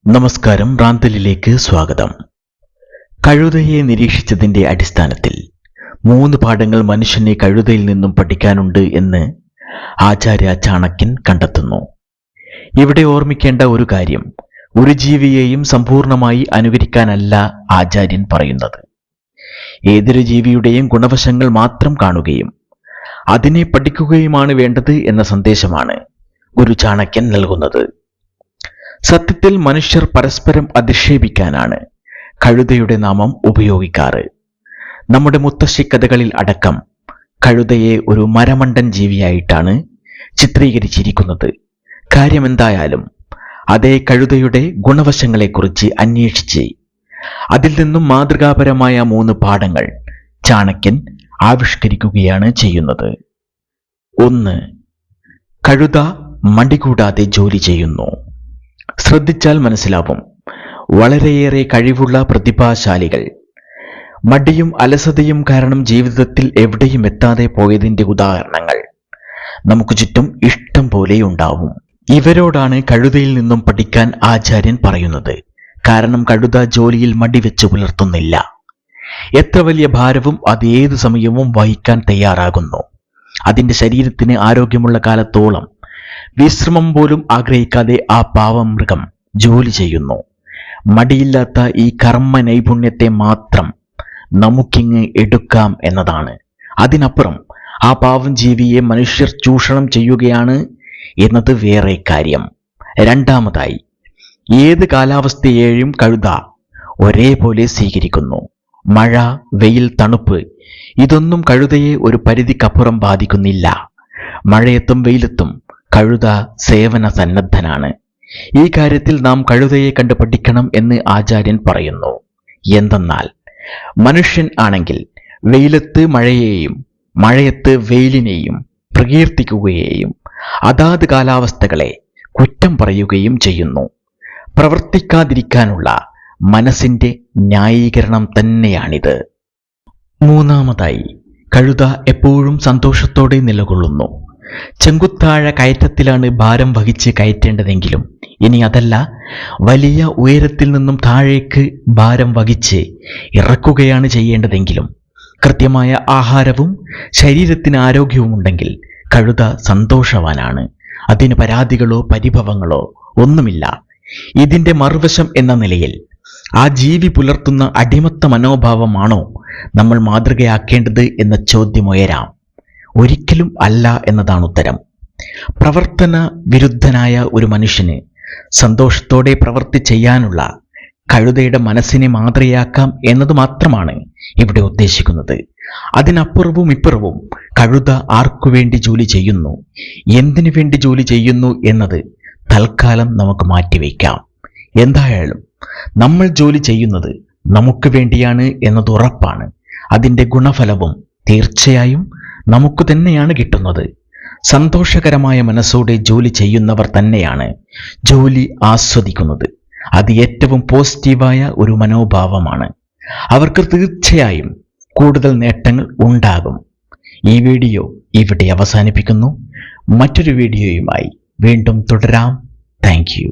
നമസ്കാരം, റാന്തലിലേക്ക് സ്വാഗതം. കഴുതയെ നിരീക്ഷിച്ചതിന്റെ അടിസ്ഥാനത്തിൽ 3 പാഠങ്ങൾ മനുഷ്യനെ കഴുതയിൽ നിന്നും പഠിക്കാനുണ്ട് എന്ന് ആചാര്യ ചാണക്യൻ കണ്ടെത്തുന്നു. ഇവിടെ ഓർമ്മിക്കേണ്ട ഒരു കാര്യം, ഒരു ജീവിയെയും സമ്പൂർണമായി അനുകരിക്കാനല്ല ആചാര്യൻ പറയുന്നത്. ഏതൊരു ജീവിയുടെയും ഗുണവശങ്ങൾ മാത്രം കാണുകയും അതിനെ പഠിക്കുകയുമാണ് വേണ്ടത് എന്ന സന്ദേശമാണ് ഗുരു ചാണക്യൻ നൽകുന്നത്. സത്യത്തിൽ മനുഷ്യർ പരസ്പരം അധിക്ഷേപിക്കാനാണ് കഴുതയുടെ നാമം ഉപയോഗിക്കാറ്. നമ്മുടെ മുത്തശ്ശി കഥകളിൽ അടക്കം കഴുതയെ ഒരു മരമണ്ടൻ ജീവിയായിട്ടാണ് ചിത്രീകരിച്ചിരിക്കുന്നത്. കാര്യമെന്തായാലും അതേ കഴുതയുടെ ഗുണവശങ്ങളെക്കുറിച്ച് അന്വേഷിച്ച് അതിൽ നിന്നും മാതൃകാപരമായ 3 പാഠങ്ങൾ ചാണക്യൻ ആവിഷ്കരിക്കുകയാണ് ചെയ്യുന്നത്. 1. കഴുത മടികൂടാതെ ജോലി ചെയ്യുന്നു. ശ്രദ്ധിച്ചാൽ മനസ്സിലാവും, വളരെയേറെ കഴിവുള്ള പ്രതിഭാശാലികൾ മടിയും അലസതയും കാരണം ജീവിതത്തിൽ എവിടെയും എത്താതെ പോയതിന്റെ ഉദാഹരണങ്ങൾ നമുക്ക് ചുറ്റും ഇഷ്ടം പോലെയുണ്ടാവും. ഇവരോടാണ് കഴുതയിൽ നിന്നും പഠിക്കാൻ ആചാര്യൻ പറയുന്നത്. കാരണം കഴുത ജോലിയിൽ മടിവെച്ച് പുലർത്തുന്നില്ല. എത്ര വലിയ ഭാരവും അത് ഏതു സമയവും വഹിക്കാൻ തയ്യാറാകുന്നു. അതിന്റെ ശരീരത്തിന് ആരോഗ്യമുള്ള കാലത്തോളം വിശ്രമം പോലും ആഗ്രഹിക്കാതെ ആ പാവം മൃഗം ജോലി ചെയ്യുന്നു. മടിയില്ലാത്ത ഈ കർമ്മ നൈപുണ്യത്തെ മാത്രം നമുക്കിങ്ങ് എടുക്കാം എന്നതാണ്. അതിനപ്പുറം ആ പാവം ജീവിയെ മനുഷ്യർ ചൂഷണം ചെയ്യുകയാണ് എന്നത് വേറെ കാര്യം. 2. ഏത് കാലാവസ്ഥയെയും കഴുത ഒരേപോലെ സ്വീകരിക്കുന്നു. മഴ, വെയിൽ, തണുപ്പ് ഇതൊന്നും കഴുതയെ ഒരു പരിധിക്കപ്പുറം ബാധിക്കുന്നില്ല. മഴയത്തും വെയിലത്തും കഴുത സേവന സന്നദ്ധനാണ്. ഈ കാര്യത്തിൽ നാം കഴുതയെ കണ്ട് പഠിക്കണം എന്ന് ആചാര്യൻ പറയുന്നു. എന്തെന്നാൽ മനുഷ്യൻ ആണെങ്കിൽ വെയിലത്ത് മഴയെയും മഴയത്ത് വെയിലിനെയും പ്രകീർത്തിക്കുകയും അതാത് കാലാവസ്ഥകളെ കുറ്റം പറയുകയും ചെയ്യുന്നു. പ്രവർത്തിക്കാതിരിക്കാനുള്ള മനസ്സിന്റെ ന്യായീകരണം തന്നെയാണിത്. 3. കഴുത എപ്പോഴും സന്തോഷത്തോടെ നിലകൊള്ളുന്നു. ചെങ്കുത്താഴ കയറ്റത്തിലാണ് ഭാരം വഹിച്ച് കയറ്റേണ്ടതെങ്കിലും ഇനി അതല്ല, വലിയ ഉയരത്തിൽ നിന്നും താഴേക്ക് ഭാരം വഹിച്ച് ഇറക്കുകയാണ് ചെയ്യേണ്ടതെങ്കിലും കൃത്യമായ ആഹാരവും ശരീരത്തിന് ആരോഗ്യവും ഉണ്ടെങ്കിൽ കഴുത സന്തോഷവാനാണ്. അതിന് പരാതികളോ പരിഭവങ്ങളോ ഒന്നുമില്ല. ഇതിന്റെ മറുവശം എന്ന നിലയിൽ ആ ജീവി പുലർത്തുന്ന അടിമത്ത മനോഭാവമാണോ നമ്മൾ മാതൃകയാക്കേണ്ടത് എന്ന ചോദ്യമുയരാം. ഒരിക്കലും അല്ല എന്നതാണ് ഉത്തരം. പ്രവർത്തന വിരുദ്ധനായ ഒരു മനുഷ്യന് സന്തോഷത്തോടെ പ്രവൃത്തി ചെയ്യാനുള്ള കഴുതയുടെ മനസ്സിനെ മാതൃകയാക്കാം എന്നത് മാത്രമാണ് ഇവിടെ ഉദ്ദേശിക്കുന്നത്. അതിനപ്പുറവും ഇപ്പുറവും കഴുത ആർക്കു വേണ്ടി ജോലി ചെയ്യുന്നു, എന്തിനു വേണ്ടി ജോലി ചെയ്യുന്നു എന്നത് തൽക്കാലം നമുക്ക് മാറ്റിവെക്കാം. എന്തായാലും നമ്മൾ ജോലി ചെയ്യുന്നത് നമുക്ക് വേണ്ടിയാണ് എന്നത് ഉറപ്പാണ്. അതിൻ്റെ ഗുണഫലവും തീർച്ചയായും നമുക്ക് തന്നെയാണ് കിട്ടുന്നത്. സന്തോഷകരമായ മനസ്സോടെ ജോലി ചെയ്യുന്നവർ തന്നെയാണ് ജോലി ആസ്വദിക്കുന്നത്. അത് ഏറ്റവും പോസിറ്റീവായ ഒരു മനോഭാവമാണ്. അവർക്ക് തീർച്ചയായും കൂടുതൽ നേട്ടങ്ങൾ ഉണ്ടാകും. ഈ വീഡിയോ ഇവിടെ അവസാനിപ്പിക്കുന്നു. മറ്റൊരു വീഡിയോയുമായി വീണ്ടും തുടരാം. Thank you.